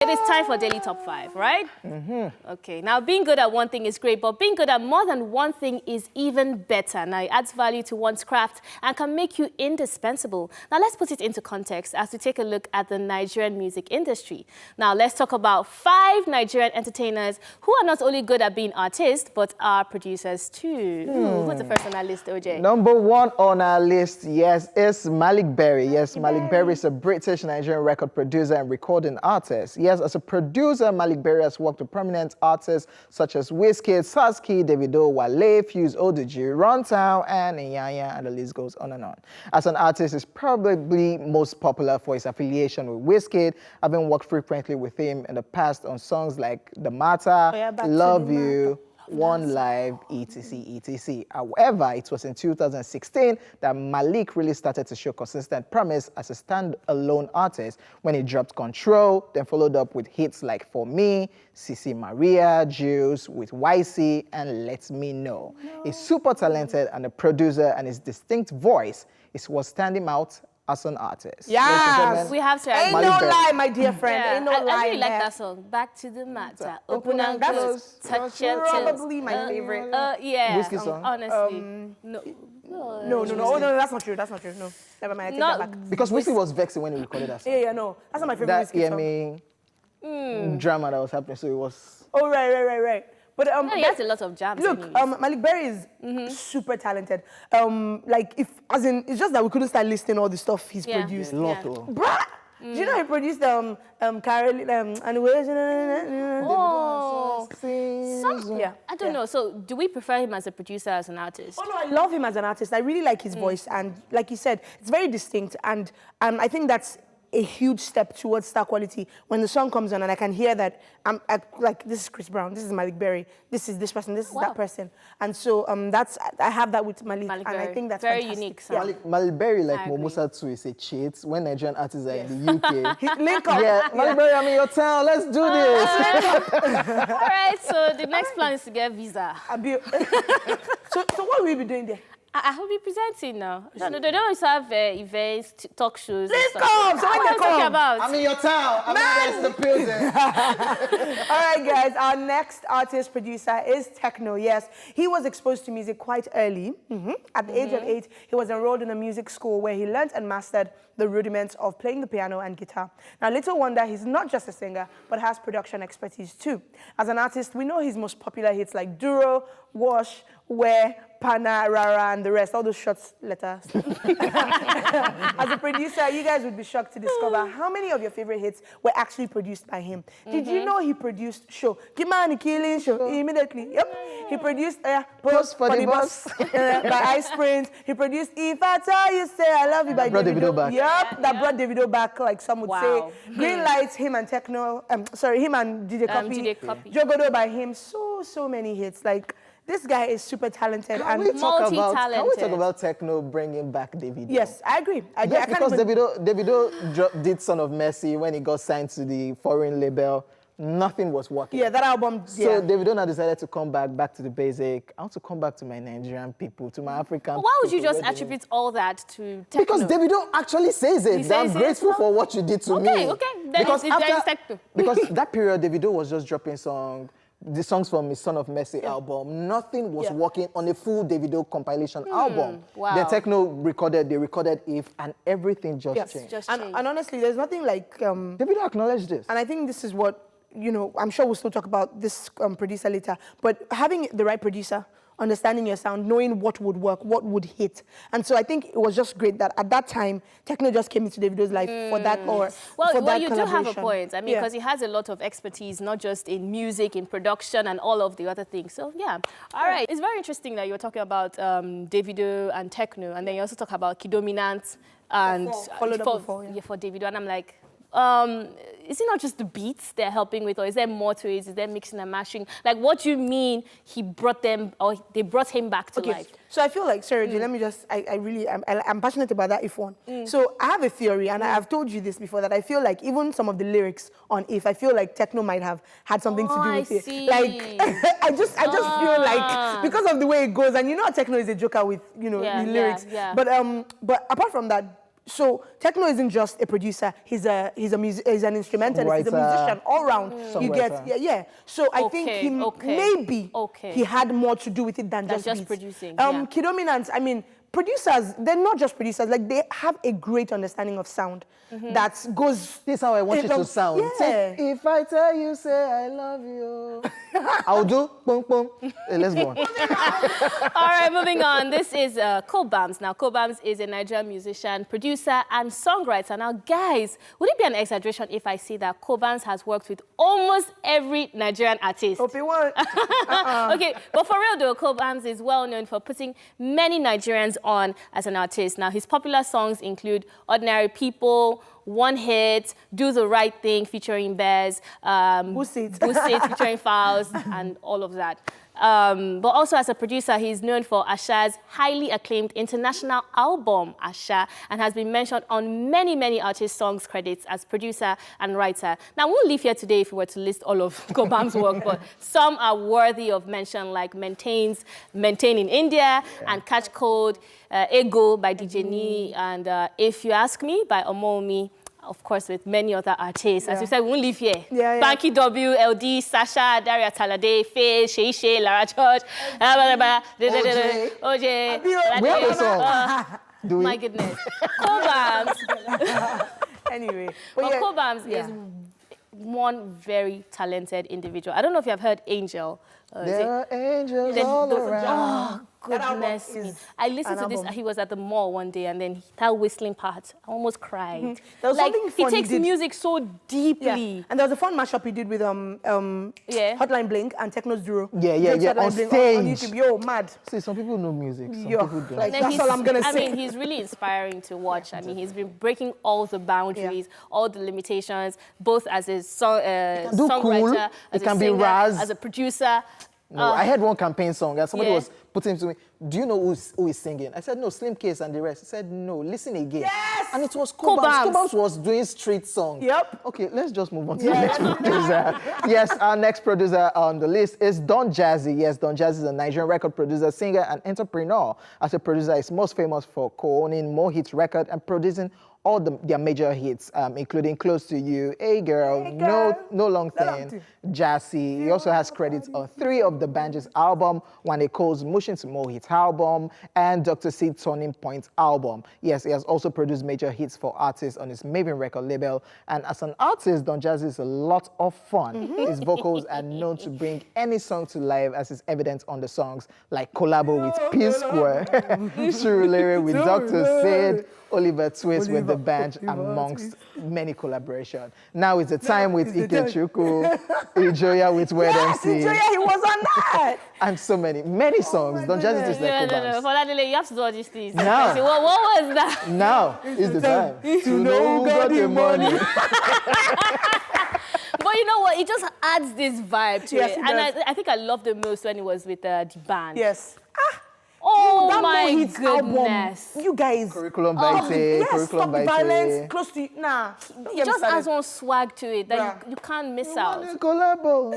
It is time for Daily Top 5, right? Okay, now being good at one thing is great, but being good at more than one thing is even better. Now, it adds value to one's craft and can make you indispensable. Now, let's put it into context as we take a look at the Nigerian music industry. Now, let's talk about 5 Nigerian entertainers who are not only good at being artists, but are producers too. Who's the first on our list, OJ? Number 1 on our list, yes, is Malik Barry. Yes, Malik Barry is a British Nigerian record producer and recording artist. Yes, as a producer, Malik Barry has worked with prominent artists such as Wizkid, Sasky, Davido, Wale, Fuse, Oduji, Runtown, and Nyanya, and the list goes on and on. As an artist, he's probably most popular for his affiliation with Wizkid, having worked frequently with him in the past on songs like The Matter, Love You, One Live, etc, etc. However, it was in 2016 that Malik really started to show consistent promise as a standalone artist when he dropped Control, then followed up with hits like For Me, Sisi Maria, Juice with YC, and Let Me Know. He's super talented and a producer, and his distinct voice is what standing him out as an artist. Yes, we have to. Ain't no lie, my dear friend. Yeah, Ain't no lie. I really like that song. Back to the Matter. Open and close. Touch your toes. Probably my favorite. Yeah. Wizkid song? Honestly. No. Oh, no, that's not true. That's not true. No. Never mind. I take that back. Because Wizkid was vexing when he recorded that song. Yeah, no. That's not my favorite That Wizkid song. drama that was happening, so it was... Oh, right. But he has a lot of jams. Look, Malik Barry is super talented. Like, it's just that we couldn't start listing all the stuff he's produced. Bruh! Do you know he produced Carol and I don't know. So, do we prefer him as a producer, as an artist? Oh no, I love him as an artist. I really like his voice, and like you said, it's very distinct, and I think that's a huge step towards star quality when the song comes on and I can hear that like, this is Chris Brown, this is Malik Barry, this is this person, this is that person, and so I have that with Malik and I think that's very fantastic. unique. Yeah. Malik Barry, like Momusa too, is a cheat when Nigerian artists are in the UK. Link up. Yeah, Malik Barry, I'm in your town. Let's do this. All right. So the next plan is to get visa. So what will we be doing there? I will be presenting now. No, they don't always have events, talk shows. Let's come. So what are you talking about? I'm in your town. I'm in the building. All right, guys. Our next artist producer is Techno. Yes, he was exposed to music quite early. At the age of 8, he was enrolled in a music school where he learned and mastered the rudiments of playing the piano and guitar. Now, little wonder he's not just a singer, but has production expertise too. As an artist, we know his most popular hits like Duro, Wash, Where, Pana, Rara, and the rest, all those short letters. As a producer, you guys would be shocked to discover how many of your favorite hits were actually produced by him. Did you know he produced Show? Kimani Killing Show, immediately. Yep. He produced Post for the Bus by Ice Prince. He produced If I Tell You Say I Love You by Davido back. Yep, that brought Davido back, like some would say. Green Lights, him and Techno, him and DJ Copy. Jogodo by him, so many hits. Like, this guy is super talented and multi-talented. Can we talk about Techno bringing back Davido? Yes, I agree. Yes, because Davido did Son of Mercy when he got signed to the foreign label. Nothing was working. Yeah, that album. So Davido now decided to come back to the basic. I want to come back to my Nigerian people, to my African people. Why would you just attribute all that to Techno? Because Davido actually says it. I'm grateful for what you did to me. Okay. Then because it's Techno. Because that period, Davido was just dropping the songs from his Son of Mercy album. Nothing was working on a full Davido compilation album. Wow. Then Techno recorded If, and everything just changed. And honestly, there's nothing like... Davido acknowledged this. And I think this is what, I'm sure we'll still talk about this producer later, but having the right producer, understanding your sound, knowing what would work, what would hit. And so I think it was just great that at that time, Techno just came into Davido's life for that Well, you do have a point. I mean, because he has a lot of expertise, not just in music, in production, and all of the other things. So, yeah. All right. It's very interesting that you were talking about Davido and Techno, and then you also talk about Kidominant and for Davido. And I'm like, is it not just the beats they're helping with, or is there more to it? Is there mixing and mashing? Like, what do you mean he brought them, or they brought him back to life? So I feel like, sorry, let me just, I'm passionate about that If one. So I have a theory, and I've told you this before, that I feel like even some of the lyrics on If, I feel like Techno might have had something to do with it. Like, I just feel like, because of the way it goes, and Techno is a joker with, the lyrics. But apart from that, So Techno isn't just a producer; he's an instrumentalist, he's a musician all round. You get, yeah. So I think maybe he had more to do with it than just producing. Kidominant, I mean, producers, they're not just producers, like they have a great understanding of sound that goes... This is how I want you to sound. Yeah. Say, if I tell you, say I love you. I'll do, boom, boom. Let's go on. All right, moving on. This is Coburn. Now, Coburn is a Nigerian musician, producer, and songwriter. Now, guys, would it be an exaggeration if I say that Coburn has worked with almost every Nigerian artist? Hope you won't. Okay, but for real though, Coburn is well known for putting many Nigerians on as an artist. Now, his popular songs include Ordinary People, One Hit, Do the Right Thing featuring Bears, Boost It featuring Fowls, and all of that. But also as a producer, he's known for Asha's highly acclaimed international album, Asha, and has been mentioned on many, many artist songs credits as producer and writer. Now, we won't leave here today if we were to list all of Coburn's work, but some are worthy of mention, like Maintain in India, and Catch Code, Ego by DJ Nee, and If You Ask Me by Omomi. Of course, with many other artists. As you said, we won't live here. Banky W, LD, Sasha, Daria Talade, Faye, Shay, Lara George, OJ. We have a song. My goodness. Coburn. Anyway. But Coburn is one very talented individual. I don't know if you have heard Angel. There are angels all around. Oh, goodness me. I listened to this. He was at the mall one day, and then that whistling part, I almost cried. There was something fun he takes music so deeply. Yeah. And there was a fun mashup he did with Hotline Blink and Techno's Duro. Yeah. On stage. On YouTube. Yo, mad. See, some people know music, some people don't. Like, that's all I'm going to say. I mean, he's really inspiring to watch. I mean, he's been breaking all the boundaries, all the limitations, both as a songwriter, as a singer, as a producer. No, I heard one campaign song and somebody was putting to me, do you know who is singing? I said, no, Slim Case and the rest. He said, no, listen again. Yes! And it was Coburn. Coburn was doing street songs. Yep. Okay, let's just move on to the next producer. Yes, our next producer on the list is Don Jazzy. Yes, Don Jazzy is a Nigerian record producer, singer, and entrepreneur. As a producer, he's most famous for co-owning More Hits record and producing all their major hits, including Close to You, Hey Girl, No Long Thing, Jazzy. He also has credits on 3 of the band's album, One Echo's Motion to More Hits album, and Dr. C Turning Point album. Yes, he has also produced major hits for artists on his Maven record label. And as an artist, Don Jazzy is a lot of fun. His vocals are known to bring any song to life, as is evident on the songs like Collabo with P-Square, Surulere with Dr. Sid, Oliver Twist with the band, amongst many collaborations. Now it's the time with Ikechukwu, Ijoya with Wed MC. Ijoya, he was on that. And so many songs. Don't just is like No. Foladele, you have to do all these things. Now. What was that? Now is the time to know who got the money. But you know what? It just adds this vibe to it. It and I think I loved it most when it was with the band. Yes. Oh my goodness. Album, you guys. Curriculum Vitae, Curriculum Vitae. Violence, Close to you. Nah. It just adds one swag to it that you can't miss out. Collabo.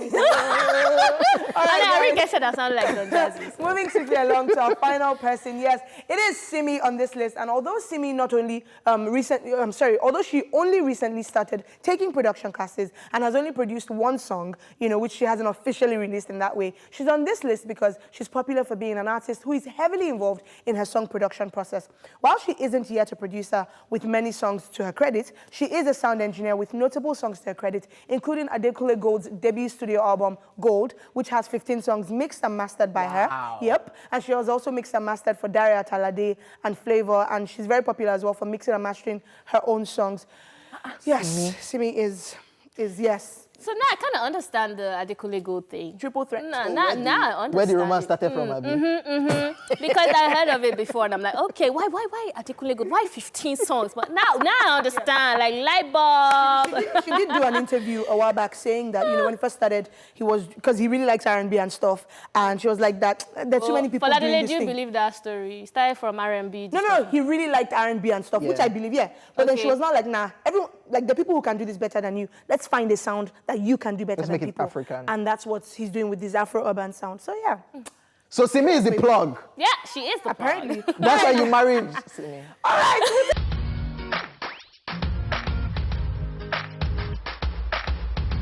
I really guess that sounds like Don Jazzy. Moving swiftly along to our final person. Yes, it is Simi on this list. And although Simi although she only recently started taking production classes and has only produced one song, which she hasn't officially released in that way, she's on this list because she's popular for being an artist who is heavily involved in her song production process. While she isn't yet a producer with many songs to her credit, she is a sound engineer with notable songs to her credit, including Adekunle Gold's debut studio album, Gold, which has 15 songs mixed and mastered by her. Yep. And she was also mixed and mastered for Daria Talade and Flavor, and she's very popular as well for mixing and mastering her own songs. Yes, Simi is yes. So now I kind of understand the Adekunle Gold thing. Triple threat. Now I understand. Where the romance started from, Abi? Because I heard of it before, and I'm like, okay, why Adekunle Gold? Why 15 songs? But now I understand, like light bulb. She did do an interview a while back saying that, when he first started, because he really likes R&B and stuff, and she was like that, there's too many people doing this do you thing. Believe that story? He started from R&B. No, he really liked R&B and stuff, which I believe, But then she was not like, nah, everyone, like the people who can do this better than you, let's find a sound that you can do better Let's than make people. it African. And that's what he's doing with this Afro-urban sound. So yeah. So Simi is the plug. Yeah, she is the Apparently. That's why you married Simi. All right.